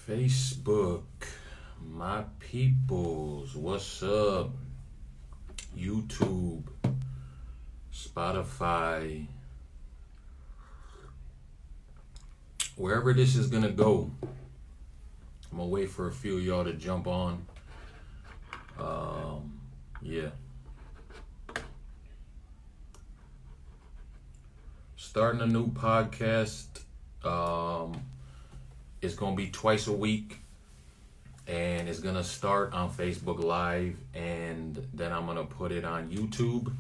Facebook, my peoples, what's up? YouTube, Spotify, wherever this is gonna go. I'm gonna wait for a few of y'all to jump on. Yeah. Starting a new podcast. It's gonna be twice a week, and it's gonna start on Facebook Live, and then I'm gonna put it on YouTube,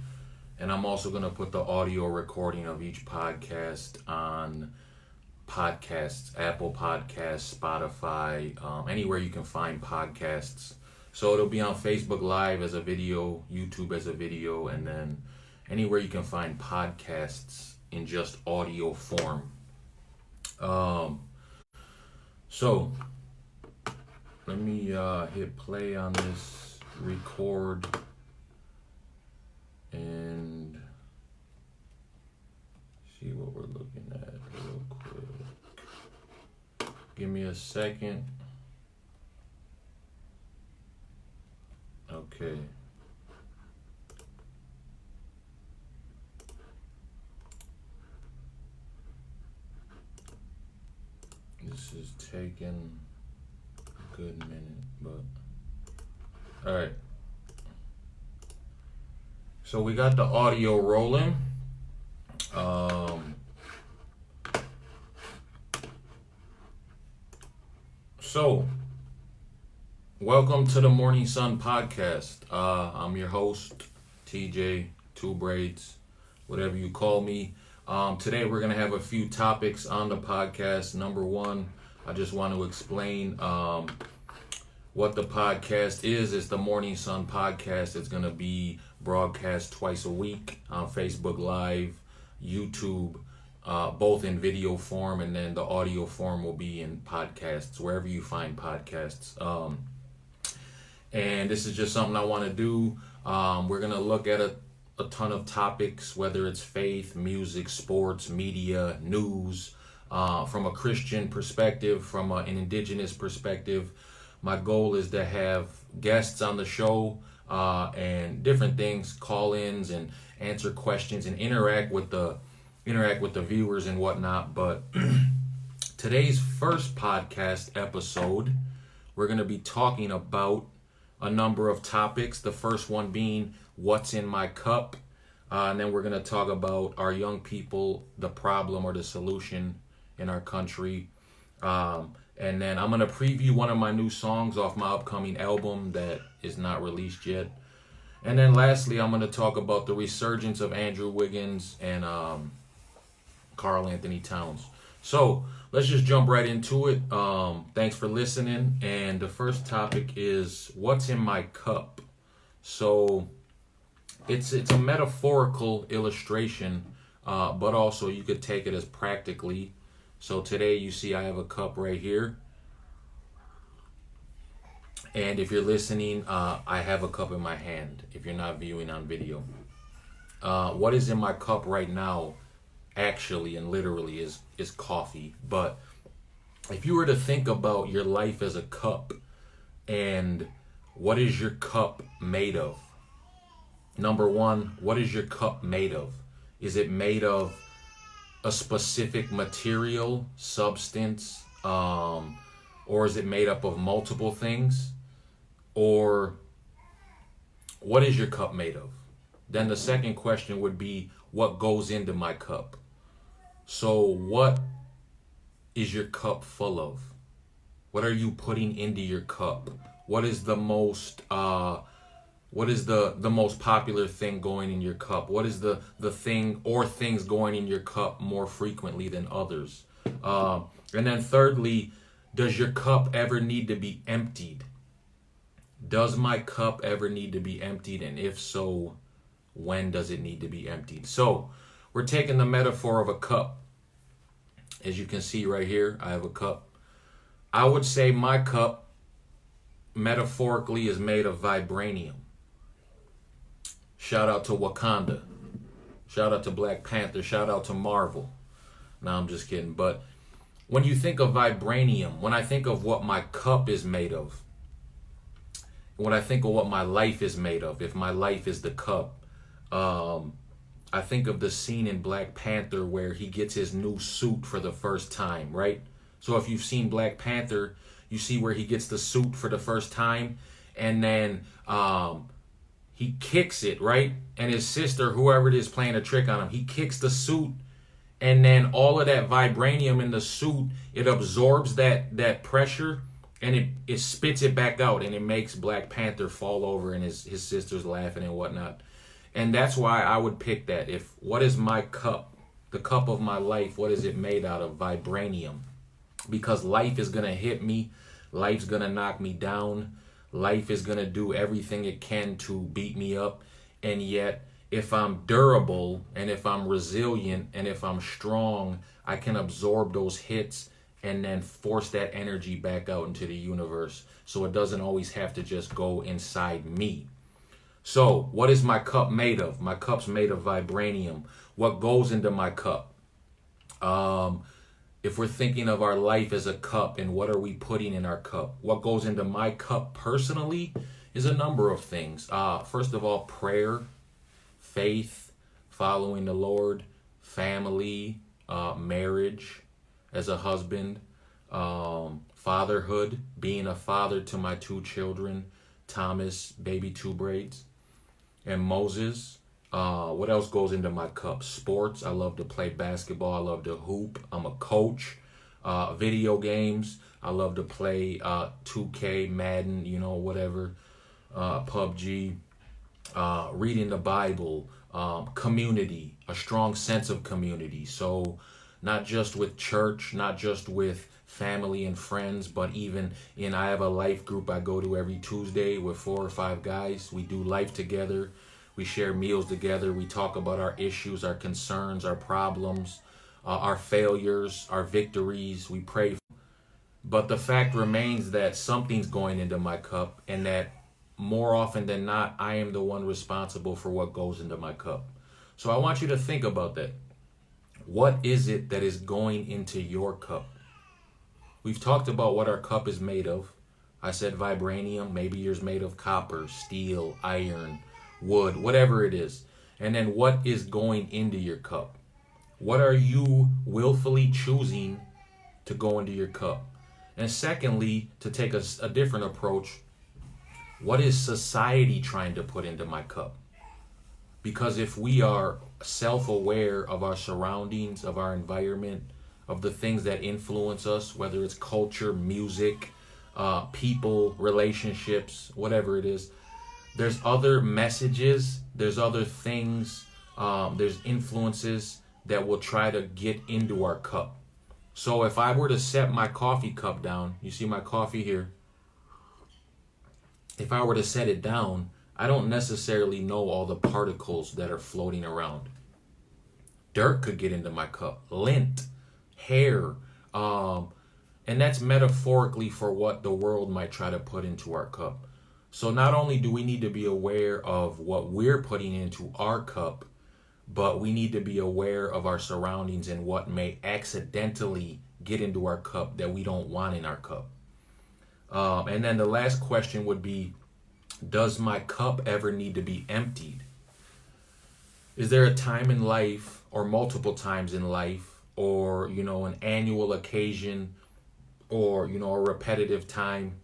and I'm also gonna put the audio recording of each podcast on podcasts, Apple Podcasts, Spotify, anywhere you can find podcasts. So it'll be on Facebook Live as a video, YouTube as a video, and then anywhere you can find podcasts in just audio form. So let me hit play on this record and see what we're looking at real quick. Give me a second. Okay. This is taking a good minute, but all right. So we got the audio rolling. So welcome to the Morning Sun Podcast. I'm your host, TJ, Two Braids, whatever you call me. Today we're going to have a few topics on the podcast. Number one, I just want to explain what the podcast is. It's the Morning Sun Podcast. It's going to be broadcast twice a week on Facebook Live, YouTube, both in video form, and then the audio form will be in podcasts, wherever you find podcasts. And this is just something I want to do. We're going to look at a ton of topics, whether it's faith, music, sports, media, news, from a Christian perspective, from an indigenous perspective. My goal is to have guests on the show and different things, call-ins and answer questions and interact with the viewers and whatnot. But today's first podcast episode, we're going to be talking about a number of topics. The first one being what's in my cup. And then we're going to talk about our young people, the problem or the solution in our country. And then I'm going to preview one of my new songs off my upcoming album that is not released yet. And then lastly, I'm going to talk about the resurgence of Andrew Wiggins and Karl Anthony Towns. So let's just jump right into it. Thanks for listening. And the first topic is what's in my cup. So it's a metaphorical illustration, but also you could take it as practically. So today you see I have a cup right here. And if you're listening, I have a cup in my hand if you're not viewing on video. What is in my cup right now actually and literally is coffee. But if you were to think about your life as a cup and what is your cup made of? Number one, what is your cup made of? Is it made of a specific material, substance, or is it made up of multiple things? Or what is your cup made of? Then the second question would be, what goes into my cup? So what is your cup full of? What are you putting into your cup? What is the most most popular thing going in your cup? What is the thing or things going in your cup more frequently than others? And then thirdly, does your cup ever need to be emptied? Does my cup ever need to be emptied? And if so, when does it need to be emptied? So we're taking the metaphor of a cup. As you can see right here, I have a cup. I would say my cup metaphorically is made of vibranium. Shout out to Wakanda. Shout out to Black Panther. Shout out to Marvel. No, I'm just kidding. But When you think of vibranium, when I think of what my cup is made of, when I think of what my life is made of, if my life is the cup, I think of the scene in Black Panther where he gets his new suit for the first time, right? So if you've seen Black Panther, you see where he gets the suit for the first time, and then he kicks it, right? And his sister, whoever it is playing a trick on him, he kicks the suit, and then all of that vibranium in the suit, it absorbs that pressure, and it spits it back out, and it makes Black Panther fall over, and his sister's laughing and whatnot. And that's why I would pick that. If what is my cup, the cup of my life, what is it made out of? Vibranium. Because life is going to hit me. Life's going to knock me down. Life is going to do everything it can to beat me up. And yet, if I'm durable and if I'm resilient and if I'm strong, I can absorb those hits and then force that energy back out into the universe. So it doesn't always have to just go inside me. So, what is my cup made of? My cup's made of vibranium. What goes into my cup? If we're thinking of our life as a cup and what are we putting in our cup? What goes into my cup personally is a number of things. First of all, prayer, faith, following the Lord, family, marriage as a husband, fatherhood, being a father to my 2 children, Thomas, baby 2 braids, and Moses. What else goes into my cup? Sports. I love to play basketball. I love to hoop. I'm a coach. Video games. I love to play 2K, Madden, whatever. PUBG. Reading the Bible. Community. A strong sense of community. So not just with church, not just with family and friends, but even I have a life group I go to every Tuesday with 4 or 5 guys. We do life together. We share meals together. We talk about our issues, our concerns, our problems, our failures, our victories. We pray. But the fact remains that something's going into my cup, and that more often than not, I am the one responsible for what goes into my cup. So I want you to think about that. What is it that is going into your cup? We've talked about what our cup is made of. I said vibranium. Maybe yours made of copper, steel, iron, wood, whatever it is. And then what is going into your cup? What are you willfully choosing to go into your cup? And secondly, to take a different approach, what is society trying to put into my cup? Because if we are self-aware of our surroundings, of our environment, of the things that influence us, whether it's culture, music, people, relationships, whatever it is, there's other messages, there's other things, there's influences that will try to get into our cup. So if I were to set my coffee cup down, you see my coffee here, if I were to set it down, I don't necessarily know all the particles that are floating around. Dirt could get into my cup, lint, hair, and that's metaphorically for what the world might try to put into our cup. So not only do we need to be aware of what we're putting into our cup, but we need to be aware of our surroundings and what may accidentally get into our cup that we don't want in our cup. And then the last question would be, does my cup ever need to be emptied? Is there a time in life, or multiple times in life, or an annual occasion, or a repetitive time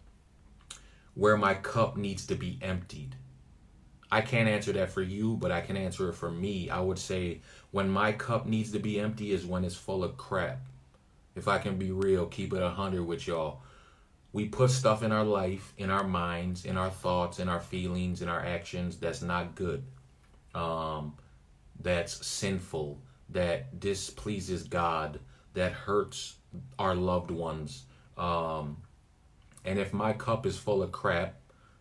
where my cup needs to be emptied? I can't answer that for you, but I can answer it for me. I would say when my cup needs to be empty is when it's full of crap. If I can be real, keep it 100 with y'all. We put stuff in our life, in our minds, in our thoughts, in our feelings, in our actions that's not good. That's sinful, that displeases God, that hurts our loved ones. And if my cup is full of crap,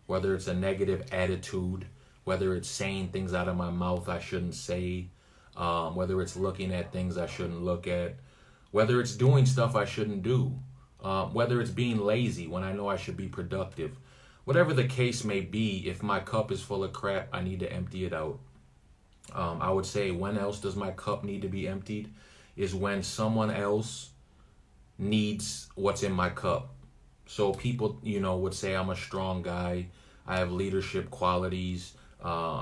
whether it's a negative attitude, whether it's saying things out of my mouth I shouldn't say, whether it's looking at things I shouldn't look at, whether it's doing stuff I shouldn't do, whether it's being lazy when I know I should be productive, whatever the case may be, if my cup is full of crap, I need to empty it out. I would say when else does my cup need to be emptied is when someone else needs what's in my cup. So people, would say I'm a strong guy. I have leadership qualities.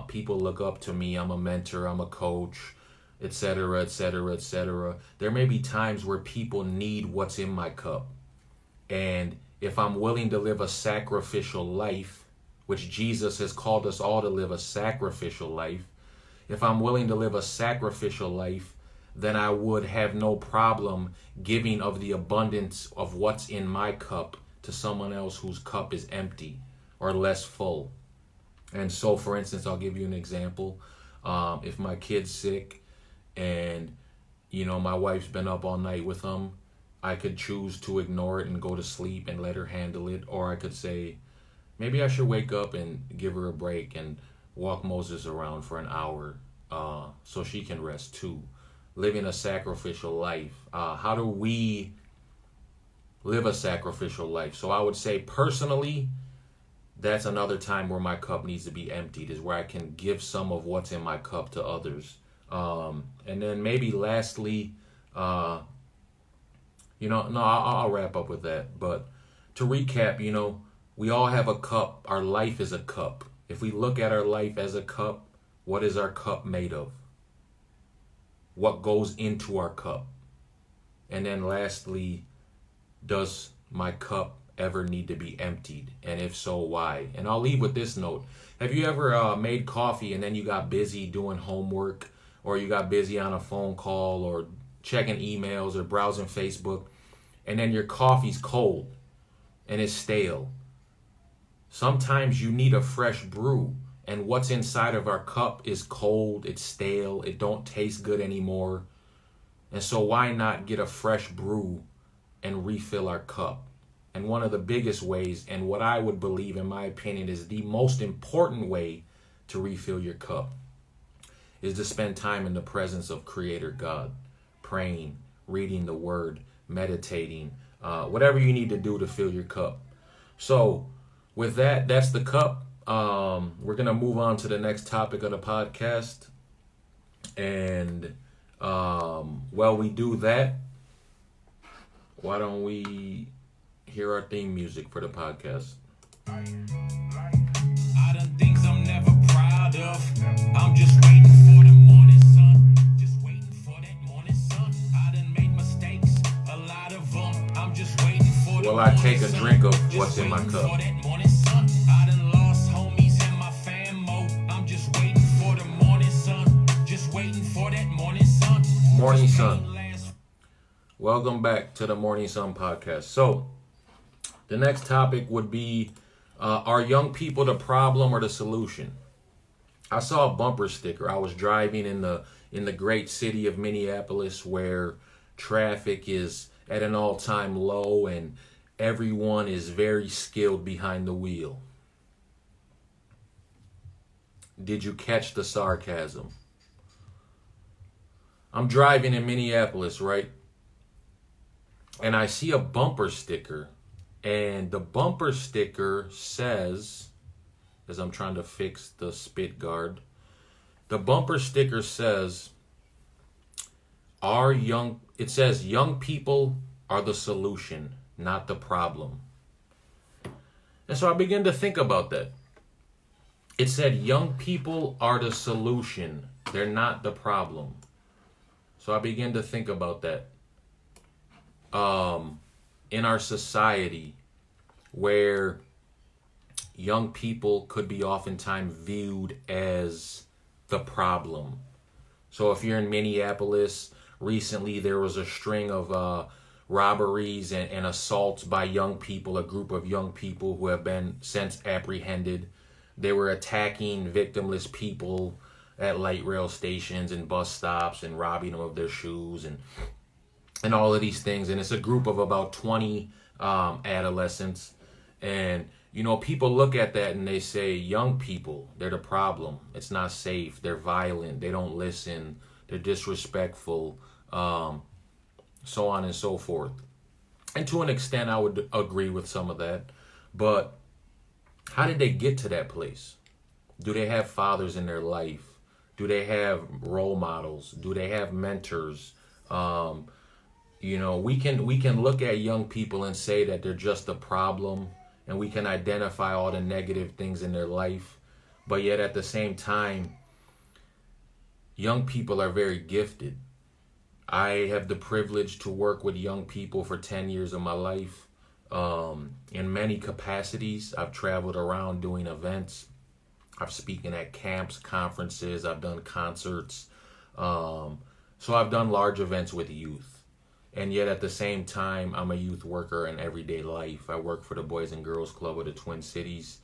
People look up to me. I'm a mentor. I'm a coach, etc., etc., etc. There may be times where people need what's in my cup. And if I'm willing to live a sacrificial life, which Jesus has called us all to live a sacrificial life, if I'm willing to live a sacrificial life, then I would have no problem giving of the abundance of what's in my cup to someone else whose cup is empty or less full. And so, for instance, I'll give you an example. If my kid's sick and, my wife's been up all night with them, I could choose to ignore it and go to sleep and let her handle it. Or I could say, maybe I should wake up and give her a break and walk Moses around for an hour so she can rest too. Living a sacrificial life. How do we live a sacrificial life? So I would say personally, that's another time where my cup needs to be emptied, is where I can give some of what's in my cup to others. And then maybe lastly, I'll wrap up with that. But to recap, we all have a cup. Our life is a cup. If we look at our life as a cup, what is our cup made of? What goes into our cup? And then lastly, does my cup ever need to be emptied? And if so, why? And I'll leave with this note. Have you ever made coffee and then you got busy doing homework, or you got busy on a phone call or checking emails or browsing Facebook, and then your coffee's cold and it's stale? Sometimes you need a fresh brew, and what's inside of our cup is cold, it's stale, it don't taste good anymore. And so why not get a fresh brew and refill our cup? And one of the biggest ways, and what I would believe, in my opinion, is the most important way to refill your cup, is to spend time in the presence of Creator God, praying, reading the Word, meditating, whatever you need to do to fill your cup. So with that, that's the cup. We're going to move on to the next topic of the podcast. And while we do that, why don't we hear our theme music for the podcast? I done things I'm never proud of. I'm just waiting for the morning sun. Just waiting for that morning sun. I done made mistakes, a lot of them. I'm just waiting for the morning sun. Well, I take a drink of what's in my cup. I done lost homies in my famo. I'm just waiting for the morning sun. Just waiting for that morning sun. Morning sun. Welcome back to the Morning Sun podcast. So, the next topic would be, are young people the problem or the solution? I saw a bumper sticker. I was driving in the great city of Minneapolis, where traffic is at an all-time low and everyone is very skilled behind the wheel. Did you catch the sarcasm? I'm driving in Minneapolis, right? And I see a bumper sticker. And the bumper sticker says, as I'm trying to fix the spit guard, the bumper sticker says, it says, young people are the solution, not the problem. And so I began to think about that. It said, young people are the solution, they're not the problem. So I began to think about that. In our society, where young people could be oftentimes viewed as the problem. So if you're in Minneapolis, recently there was a string of robberies and assaults by young people, a group of young people who have been since apprehended. They were attacking victimless people at light rail stations and bus stops and robbing them of their shoes and all of these things. And it's a group of about 20 adolescents. And, people look at that and they say, young people, they're the problem. It's not safe. They're violent. They don't listen. They're disrespectful, so on and so forth. And to an extent, I would agree with some of that. But how did they get to that place? Do they have fathers in their life? Do they have role models? Do they have mentors? You know, we can look at young people and say that they're just a problem, and we can identify all the negative things in their life, but yet at the same time, young people are very gifted. I have the privilege to work with young people for 10 years of my life. In many capacities, I've traveled around doing events. I've spoken at camps, conferences. I've done concerts. So I've done large events with youth. And yet at the same time, I'm a youth worker in everyday life. I work for the Boys and Girls Club of the Twin Cities.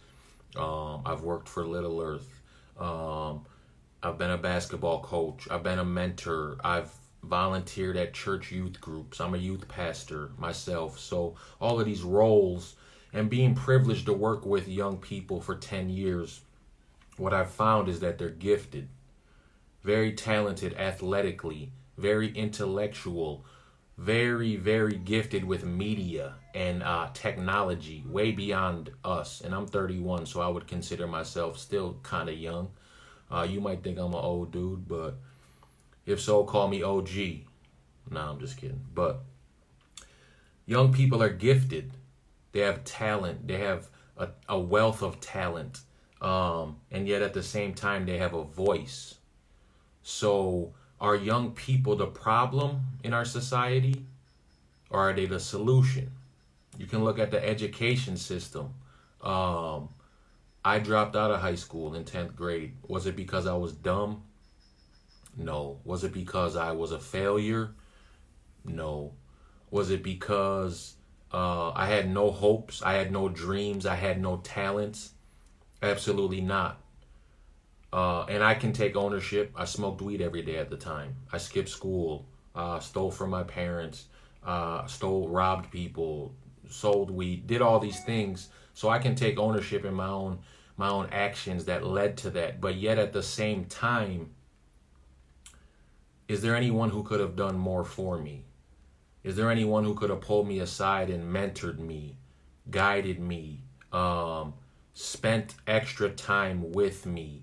I've worked for Little Earth. I've been a basketball coach. I've been a mentor. I've volunteered at church youth groups. I'm a youth pastor myself. So all of these roles and being privileged to work with young people for 10 years, what I've found is that they're gifted, very talented athletically, very intellectual, very, very gifted with media and technology, way beyond us. And I'm 31, so I would consider myself still kind of young. You might think I'm an old dude, but if so, call me OG. Nah, I'm just kidding. But young people are gifted. They have talent. They have a wealth of talent. And yet at the same time, they have a voice. So are young people the problem in our society, or are they the solution? You can look at the education system. I dropped out of high school in 10th grade. Was it because I was dumb? No. Was it because I was a failure? No. Was it because I had no hopes? I had no dreams? I had no talents? Absolutely not. And I can take ownership. I smoked weed every day at the time. I skipped school, stole from my parents, robbed people, sold weed, did all these things. So I can take ownership in my own actions that led to that. But yet at the same time, is there anyone who could have done more for me? Is there anyone who could have pulled me aside and mentored me, guided me, spent extra time with me,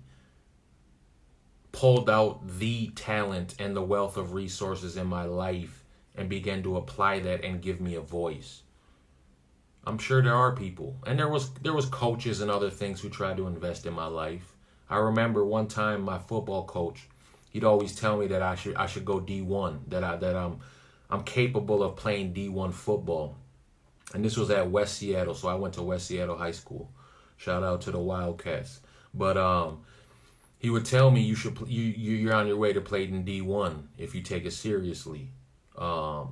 pulled out the talent and the wealth of resources in my life and began to apply that and give me a voice? I'm sure there are people, and there was coaches and other things who tried to invest in my life. I remember one time my football coach, he'd always tell me that I should go D1, that I'm capable of playing D1 football. And this was at West Seattle, so I went to West Seattle High School. Shout out to the Wildcats. But he would tell me you're on your way to play in D1 if you take it seriously. I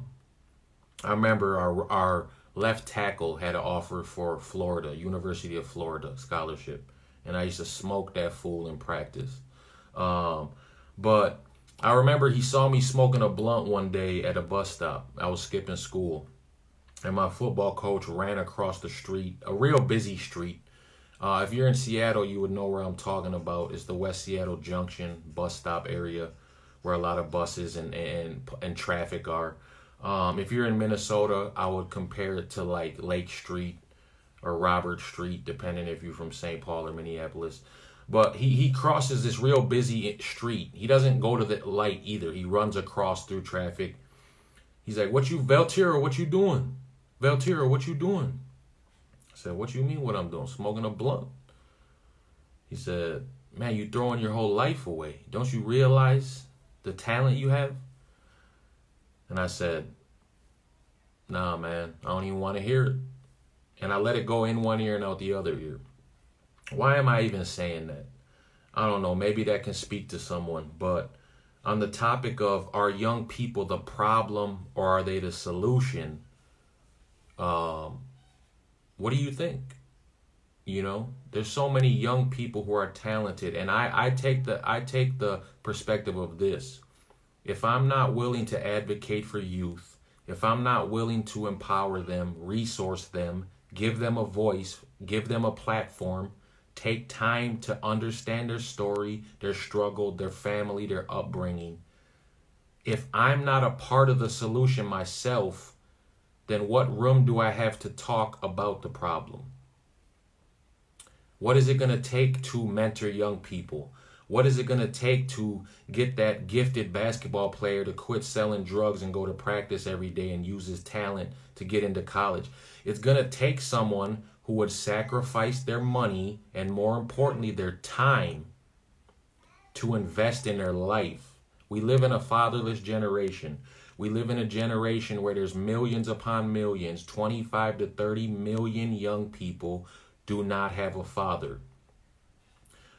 remember our left tackle had an offer for Florida, University of Florida scholarship, and I used to smoke that fool in practice. But I remember he saw me smoking a blunt one day at a bus stop. I was skipping school, and my football coach ran across the street, a real busy street. If you're in Seattle, you would know where I'm talking about. It's the West Seattle Junction bus stop area where a lot of buses and traffic are. If you're in Minnesota, I would compare it to like Lake Street or Robert Street, depending if you're from St. Paul or Minneapolis. But he crosses this real busy street. He doesn't go to the light either. He runs across through traffic. He's like, Valtira, what you doing? Valtira, what you doing? I said, what you mean what I'm doing? Smoking a blunt. He said, man, you throwing your whole life away. Don't you realize the talent you have? And I said, nah, man, I don't even want to hear it. And I let it go in one ear and out the other ear. Why am I even saying that? I don't know. Maybe that can speak to someone. But on the topic of, are young people the problem or are they the solution? What do you think? You know, there's so many young people who are talented, and I take the perspective of this. If I'm not willing to advocate for youth, if I'm not willing to empower them, resource them, give them a voice, give them a platform, take time to understand their story, their struggle, their family, their upbringing. If I'm not a part of the solution myself, then what room do I have to talk about the problem? What is it going to take to mentor young people? What is it going to take to get that gifted basketball player to quit selling drugs and go to practice every day and use his talent to get into college? It's going to take someone who would sacrifice their money and, more importantly, their time to invest in their life. We live in a fatherless generation. We live in a generation where there's millions upon millions, 25 to 30 million young people do not have a father.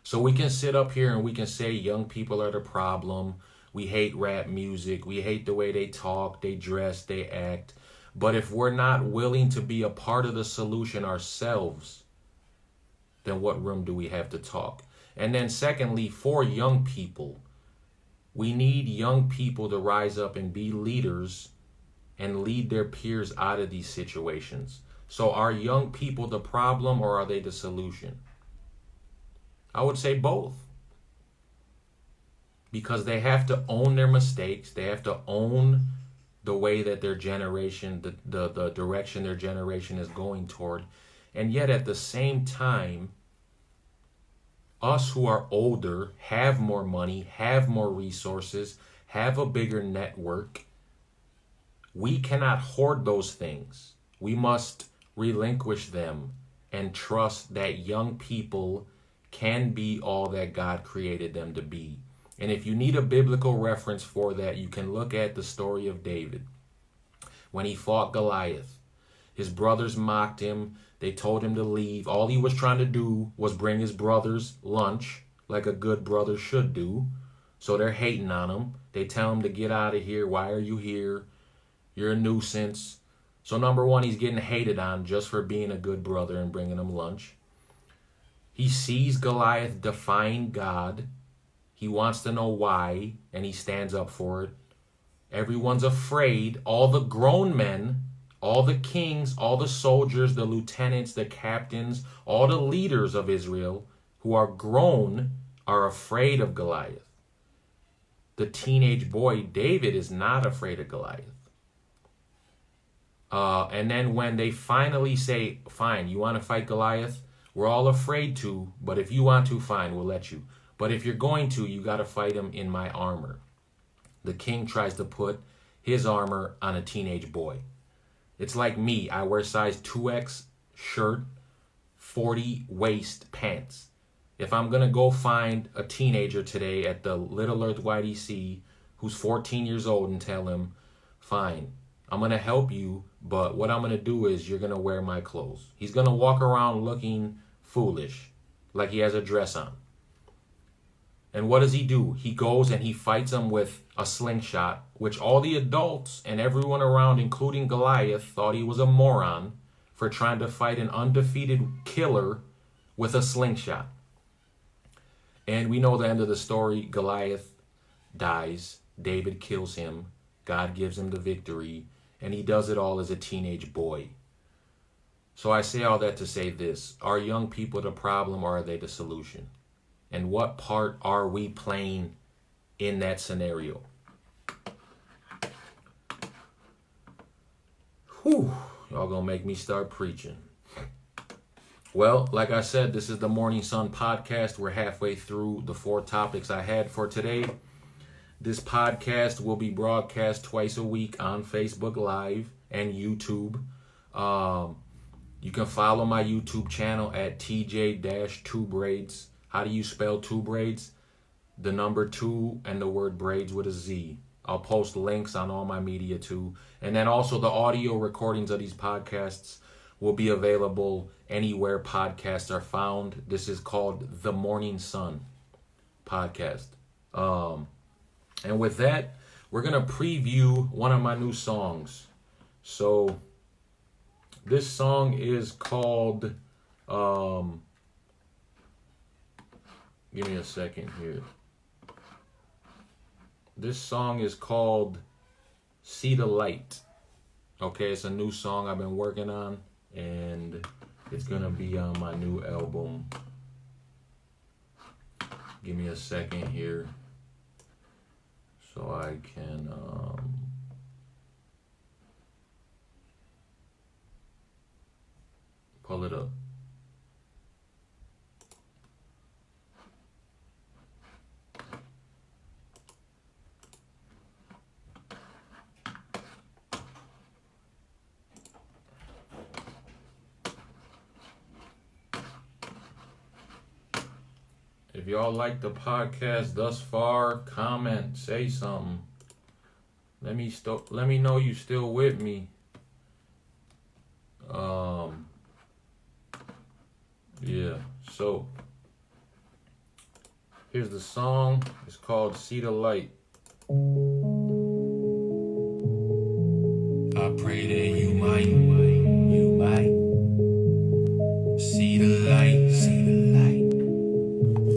So we can sit up here and we can say young people are the problem. We hate rap music. We hate the way they talk, they dress, they act. But if we're not willing to be a part of the solution ourselves, then what room do we have to talk? And then secondly, for young people, we need young people to rise up and be leaders and lead their peers out of these situations. So are young people the problem or are they the solution? I would say both. Because they have to own their mistakes. They have to own the way that their generation, the direction their generation is going toward. And yet at the same time, us who are older, have more money, have more resources, have a bigger network, we cannot hoard those things. We must relinquish them and trust that young people can be all that God created them to be. And if you need a biblical reference for that, you can look at the story of David. When he fought Goliath, his brothers mocked him. They told him to leave. All he was trying to do was bring his brothers lunch, like a good brother should do. So they're hating on him. They tell him to get out of here. Why are you here? You're a nuisance. So number one, he's getting hated on just for being a good brother and bringing them lunch. He sees Goliath defying God. He wants to know why, and he stands up for it. Everyone's afraid. All the grown men, all the kings, all the soldiers, the lieutenants, the captains, all the leaders of Israel who are grown are afraid of Goliath. The teenage boy, David, is not afraid of Goliath. And then when they finally say, fine, you want to fight Goliath? We're all afraid to, but if you want to, fine, we'll let you. But if you're going to, you got to fight him in my armor. The king tries to put his armor on a teenage boy. It's like me. I wear size 2X shirt, 40 waist pants. If I'm going to go find a teenager today at the Little Earth YDC who's 14 years old and tell him, fine, I'm going to help you, but what I'm going to do is you're going to wear my clothes. He's going to walk around looking foolish, like he has a dress on. And what does he do? He goes and he fights him with a slingshot, which all the adults and everyone around, including Goliath, thought he was a moron for trying to fight an undefeated killer with a slingshot. And we know the end of the story. Goliath dies. David kills him. God gives him the victory. And he does it all as a teenage boy. So I say all that to say this. Are young people the problem or are they the solution? And what part are we playing in that scenario? Whew, y'all gonna make me start preaching. Well, like I said, this is the Morning Sun podcast. We're halfway through the 4 topics I had for today. This podcast will be broadcast twice a week on Facebook Live and YouTube. You can follow my YouTube channel at TJ-2Braids. How do you spell 2 braids? The number 2 and the word braids with a Z. I'll post links on all my media too. And then also the audio recordings of these podcasts will be available anywhere podcasts are found. This is called The Morning Sun podcast. And with that, we're going to preview one of my new songs. So this song is called, give me a second here. This song is called See the Light. Okay, it's a new song I've been working on, and it's going to be on my new album. Give me a second here so I can pull it up. If y'all like the podcast thus far, comment, say something. Let me know you still with me. Yeah. So here's the song. It's called "See the Light." I pray that you might see the light, see the light,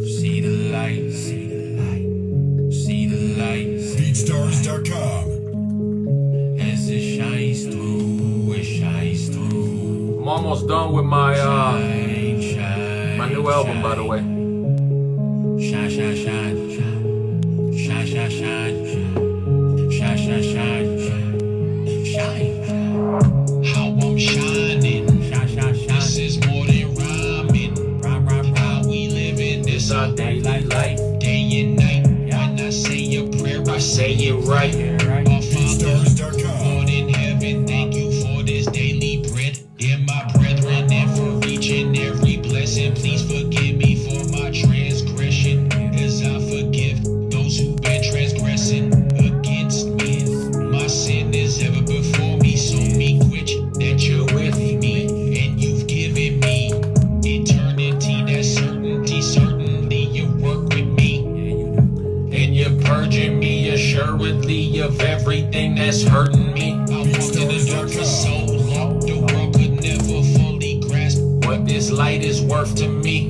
see the light, see the light, see the light. BeatStars.com. As it shines through, it shines through. I'm almost done with my my new album, by the way. Shine, shine, shine, shine, shine, shine, shine, shine, shine, shine. How I'm shining, shine, shine, shine. This is more than rhyming. How we living, this our daily life, day and night. When I say a prayer, I say it right. Our Father, Lord in heaven, thank you for this daily bread. Dear my brethren, and for each and every blessing, please forgive me for my transgression, as I forgive those who've been transgressing against me. My sin is ever before me, so make which that you're with me, and you've given me eternity. That's certainty, certainly you work with me, and you're purging me assuredly of everything that's hurting me. I walked in the dark for so long, the world could never fully grasp what this light is worth to me.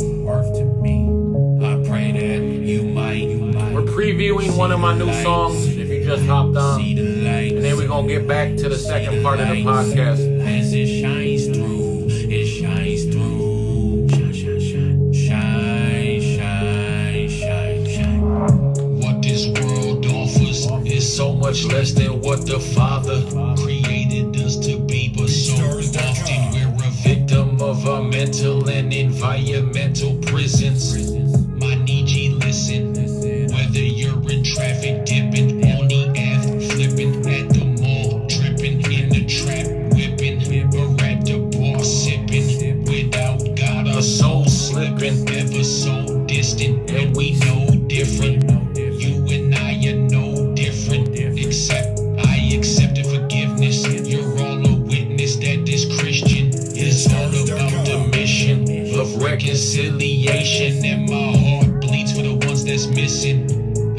I pray that you might. We're previewing one of my new songs, if you just hopped on, and then we're gonna get back to the second part of the podcast. As it shines through, it shines through. Shine, shine, shine, shine. What this world offers is so much less than what the Father created us to be, but so often we're a victim of our mental and environmental prisons. My Nietzsche, listen, whether you're in traffic dipping, on the F flipping, at the mall tripping, in the trap whipping, or at the bar sipping, without God our soul slipping, ever so distant, and we know different. You and I are no different, except I accepted forgiveness. You're all a witness that this Christian is all about the mission of reconciliation, and my heart bleeds for the ones that's missing.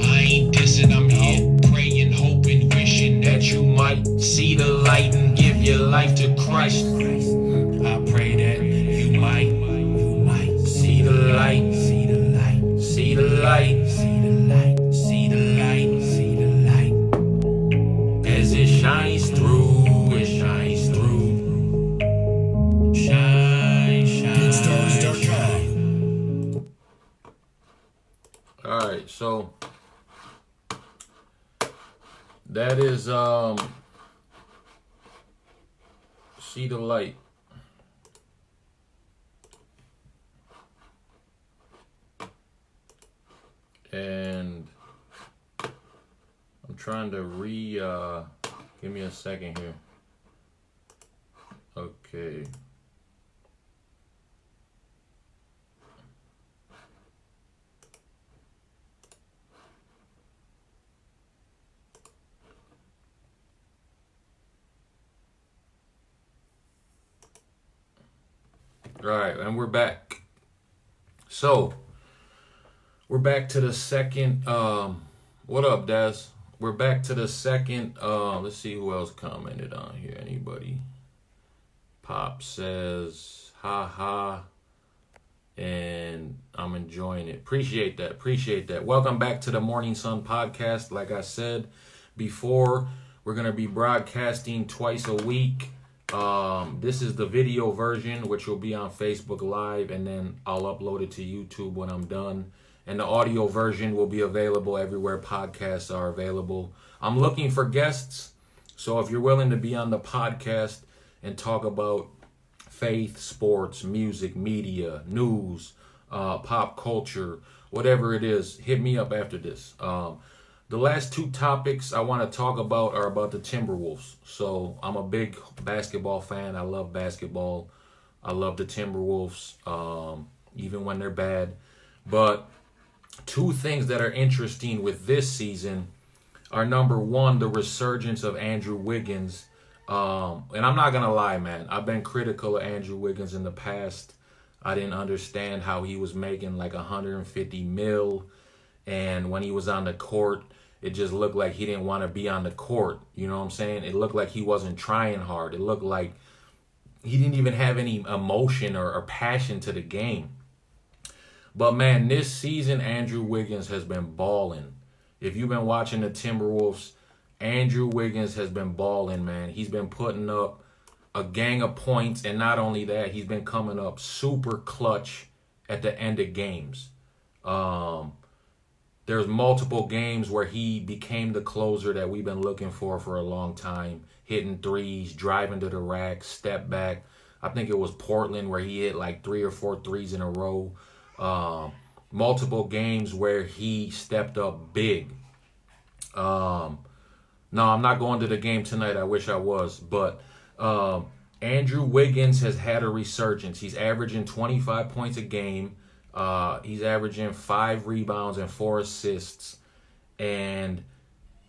I ain't dissing, I'm here praying, hoping, wishing that you might see the light and give your life to Christ. I pray that you might see the light, see the light, see the light, see the light, see the light, see the light. As it shines through, it shines through. Shine, shine, shine. All right, so that is See the Light. And I'm trying to give me a second here. Okay. All right, and we're back. So, we're back to the second, what up, Daz? We're back to the second, let's see who else commented on here. Anybody? Pop says, ha ha, and I'm enjoying it. Appreciate that, appreciate that. Welcome back to the Morning Sun Podcast. Like I said before, we're going to be broadcasting twice a week. This is the video version, which will be on Facebook Live, and then I'll upload it to YouTube when I'm done. And the audio version will be available everywhere podcasts are available. I'm looking for guests, so if you're willing to be on the podcast and talk about faith, sports, music, media, news, pop culture, whatever it is, hit me up after this. The last two topics I want to talk about are about the Timberwolves. So I'm a big basketball fan. I love basketball. I love the Timberwolves, even when they're bad. But two things that are interesting with this season are, number one, the resurgence of Andrew Wiggins. And I'm not gonna lie, man, I've been critical of Andrew Wiggins in the past. I didn't understand how he was making like 150 mil, and when he was on the court, it just looked like he didn't want to be on the court. You know what I'm saying? It looked like he wasn't trying hard. It looked like he didn't even have any emotion or passion to the game. But man, this season, Andrew Wiggins has been balling. If you've been watching the Timberwolves, Andrew Wiggins has been balling, man. He's been putting up a gang of points, and not only that, he's been coming up super clutch at the end of games. There's multiple games where he became the closer that we've been looking for a long time, hitting threes, driving to the rack, step back. I think it was Portland where he hit like 3 or 4 threes in a row. Multiple games where he stepped up big. No, I'm not going to the game tonight. I wish I was. But Andrew Wiggins has had a resurgence. He's averaging 25 points a game. He's averaging 5 rebounds and 4 assists. And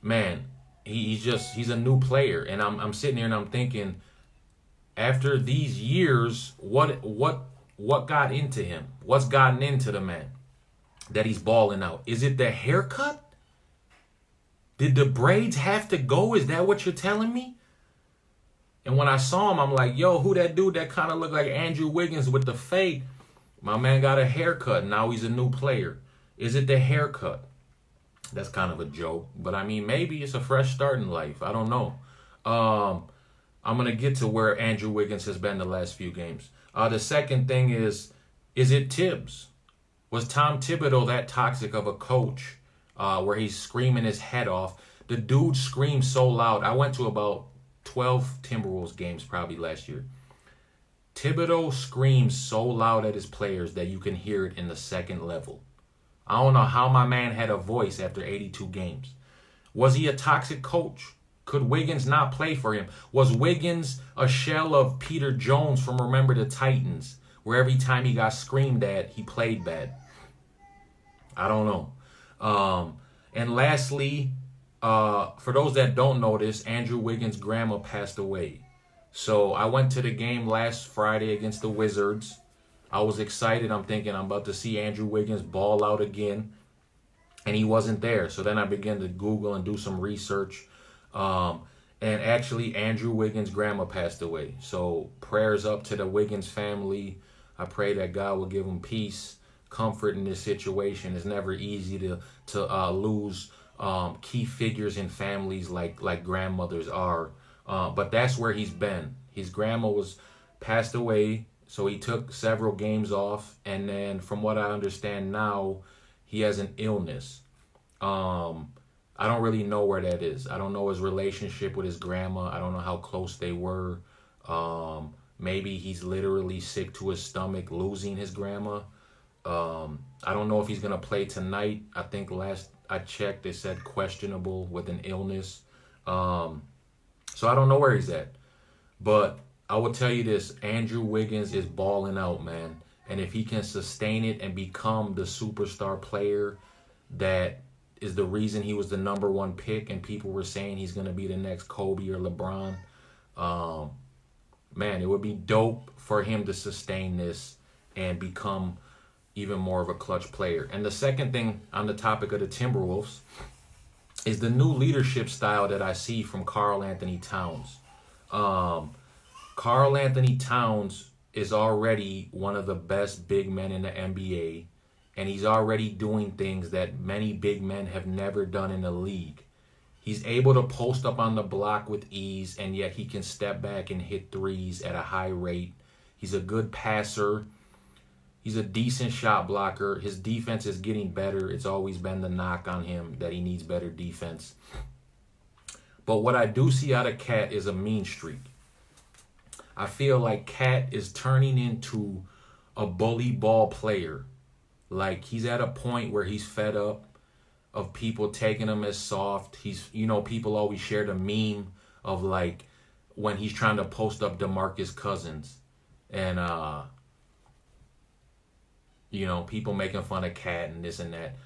man, he's a new player. And I'm sitting here and I'm thinking, after these years, what got into him? What's gotten into the man that he's balling out? Is it the haircut? Did the braids have to go? Is that what you're telling me? And when I saw him, I'm like, yo, who that dude that kind of looked like Andrew Wiggins with the fade? My man got a haircut. Now he's a new player. Is it the haircut? That's kind of a joke. But I mean, maybe it's a fresh start in life. I don't know. I'm going to get to where Andrew Wiggins has been the last few games. The second thing is it Tibbs? Was Tom Thibodeau that toxic of a coach where he's screaming his head off? The dude screams so loud. I went to about 12 Timberwolves games probably last year. Thibodeau screams so loud at his players that you can hear it in the second level. I don't know how my man had a voice after 82 games. Was he a toxic coach? Could Wiggins not play for him? Was Wiggins a shell of Peter Jones from Remember the Titans, where every time he got screamed at, he played bad? I don't know. And lastly, for those that don't know this, Andrew Wiggins' grandma passed away. So I went to the game last Friday against the Wizards. I was excited. I'm thinking I'm about to see Andrew Wiggins ball out again. And he wasn't there. So then I began to Google and do some research. And actually, Andrew Wiggins' grandma passed away. So prayers up to the Wiggins family. I pray that God will give them peace, comfort in this situation. It's never easy to lose key figures in families like grandmothers are. But that's where he's been. His grandma was passed away, so he took several games off. And then from what I understand now, he has an illness. I don't really know where that is. I don't know his relationship with his grandma. I don't know how close they were. Maybe he's literally sick to his stomach losing his grandma. I don't know if he's going to play tonight. I think last I checked, they said questionable with an illness. So I don't know where he's at. But I will tell you this, Andrew Wiggins is balling out, man. And if he can sustain it and become the superstar player that is the reason he was the number 1 pick and people were saying he's going to be the next Kobe or LeBron, man, it would be dope for him to sustain this and become even more of a clutch player. And the second thing on the topic of the Timberwolves is the new leadership style that I see from Karl Anthony Towns. Karl Anthony Towns is already one of the best big men in the NBA, and he's already doing things that many big men have never done in the league. He's able to post up on the block with ease, and yet he can step back and hit threes at a high rate. He's a good passer. He's a decent shot blocker. His defense is getting better. It's always been the knock on him that he needs better defense. But what I do see out of KAT is a mean streak. I feel like KAT is turning into a bully ball player. Like he's at a point where he's fed up of people taking him as soft. People always share the meme of like when he's trying to post up DeMarcus Cousins and people making fun of KAT and this and that.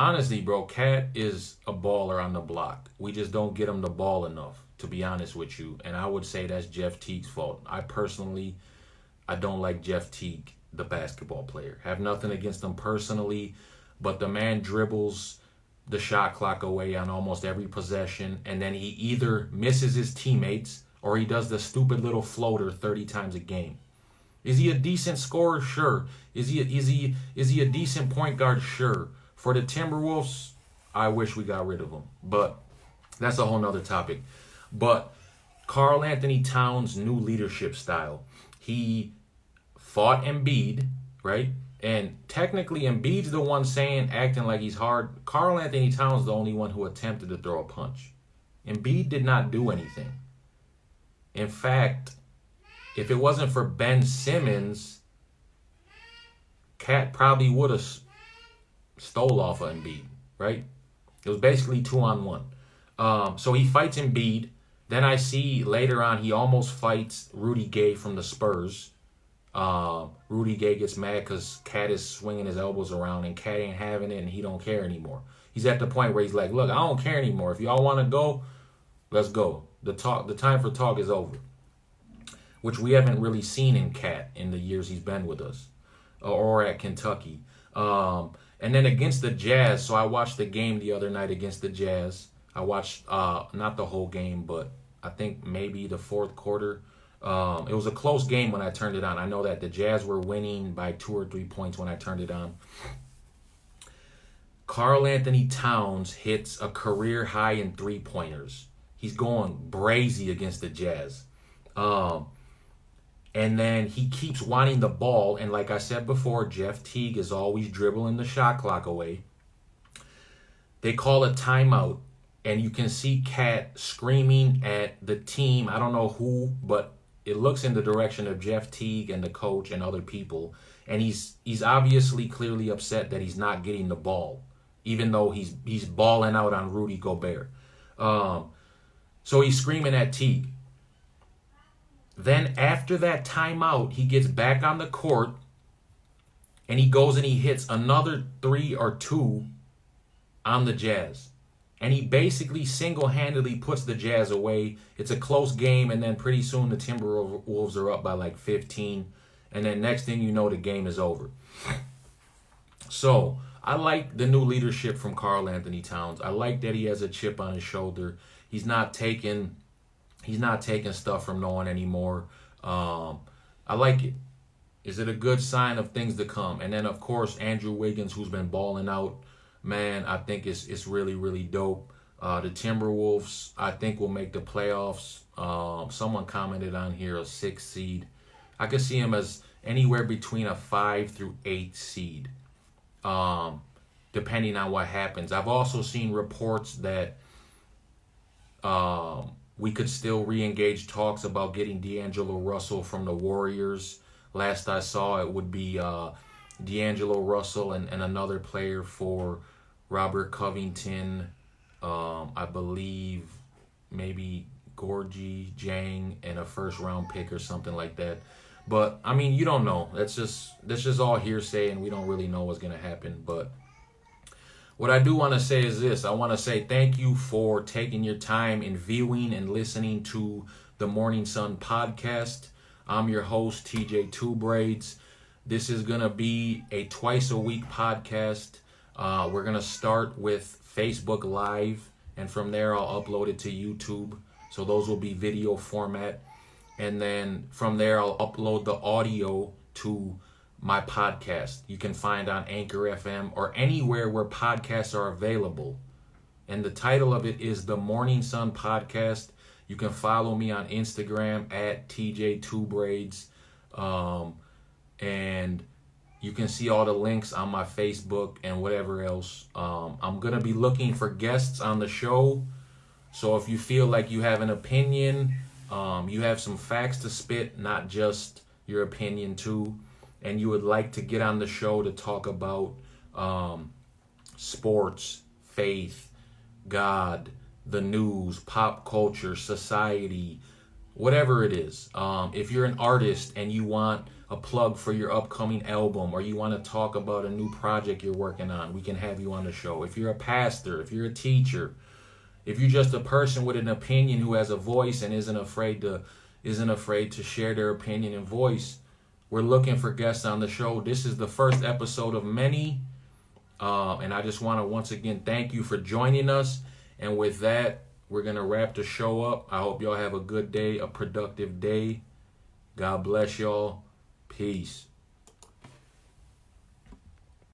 honestly, bro, Kat is a baller on the block. We just don't get him the ball enough, to be honest with you. And I would say that's Jeff Teague's fault. I don't like Jeff Teague, the basketball player. Have nothing against him personally, but the man dribbles the shot clock away on almost every possession, and then he either misses his teammates or he does the stupid little floater 30 times a game. Is he a decent scorer? Sure. Is he a decent point guard? Sure. For the Timberwolves, I wish we got rid of him, but that's a whole nother topic. But Karl Anthony Towns' new leadership style. He fought Embiid, right? And technically, Embiid's the one acting like he's hard. Karl Anthony Towns is the only one who attempted to throw a punch. Embiid did not do anything. In fact, if it wasn't for Ben Simmons, KAT probably would have stole off of Embiid, right? It was basically 2-on-1. So he fights Embiid. Then I see later on he almost fights Rudy Gay from the Spurs. Rudy Gay gets mad because KAT is swinging his elbows around and KAT ain't having it and he don't care anymore. He's at the point where he's like, look, I don't care anymore. If y'all want to go, let's go. The time for talk is over, which we haven't really seen in KAT in the years he's been with us or at Kentucky. And then against the Jazz, so I watched the game the other night against the Jazz. I watched not the whole game, but I think maybe the fourth quarter. It was a close game when I turned it on. I know that the Jazz were winning by 2 or 3 points when I turned it on. Karl Anthony Towns hits a career high in 3-pointers. He's going brazy against the Jazz. And then he keeps wanting the ball. And like I said before, Jeff Teague is always dribbling the shot clock away. They call a timeout. And you can see KAT screaming at the team. I don't know who, but it looks in the direction of Jeff Teague and the coach and other people. And he's obviously clearly upset that he's not getting the ball, even though he's balling out on Rudy Gobert. So he's screaming at Teague. Then after that timeout, he gets back on the court and he goes and he hits another 3 or 2 on the Jazz. And he basically single-handedly puts the Jazz away. It's a close game, and then pretty soon the Timberwolves are up by like 15. And then next thing you know, the game is over. So I like the new leadership from Karl Anthony Towns. I like that he has a chip on his shoulder. He's not taking stuff from no one anymore. I like it. Is it a good sign of things to come? And then, of course, Andrew Wiggins, who's been balling out. Man, I think it's really, really dope. The Timberwolves, I think, will make the playoffs. Someone commented on here a 6 seed. I could see him as anywhere between a 5 through 8 seed, depending on what happens. I've also seen reports that we could still re-engage talks about getting D'Angelo Russell from the Warriors. Last I saw, it would be D'Angelo Russell and another player for Robert Covington, I believe maybe Gorgie Jang and a first-round pick or something like that. But, I mean, you don't know. That's just all hearsay, and we don't really know what's going to happen. But what I do want to say is this. I want to say thank you for taking your time in viewing and listening to the Morning Sun podcast. I'm your host, TJ Two Braids. This is going to be a twice-a-week podcast. We're going to start with Facebook Live, and from there I'll upload it to YouTube. So those will be video format. And then from there I'll upload the audio to my podcast. You can find on Anchor FM or anywhere where podcasts are available. And the title of it is The Morning Sun Podcast. You can follow me on Instagram at TJ2Braids. And you can see all the links on my Facebook and whatever else. I'm going to be looking for guests on the show. So if you feel like you have an opinion, you have some facts to spit, not just your opinion too, and you would like to get on the show to talk about sports, faith, God, the news, pop culture, society, whatever it is. If you're an artist and you want a plug for your upcoming album, or you want to talk about a new project you're working on, we can have you on the show. If you're a pastor, if you're a teacher, if you're just a person with an opinion who has a voice and isn't afraid to share their opinion and voice, we're looking for guests on the show. This is the first episode of many. And I just want to once again thank you for joining us. And with that, we're going to wrap the show up. I hope y'all have a good day, a productive day. God bless y'all. Peace.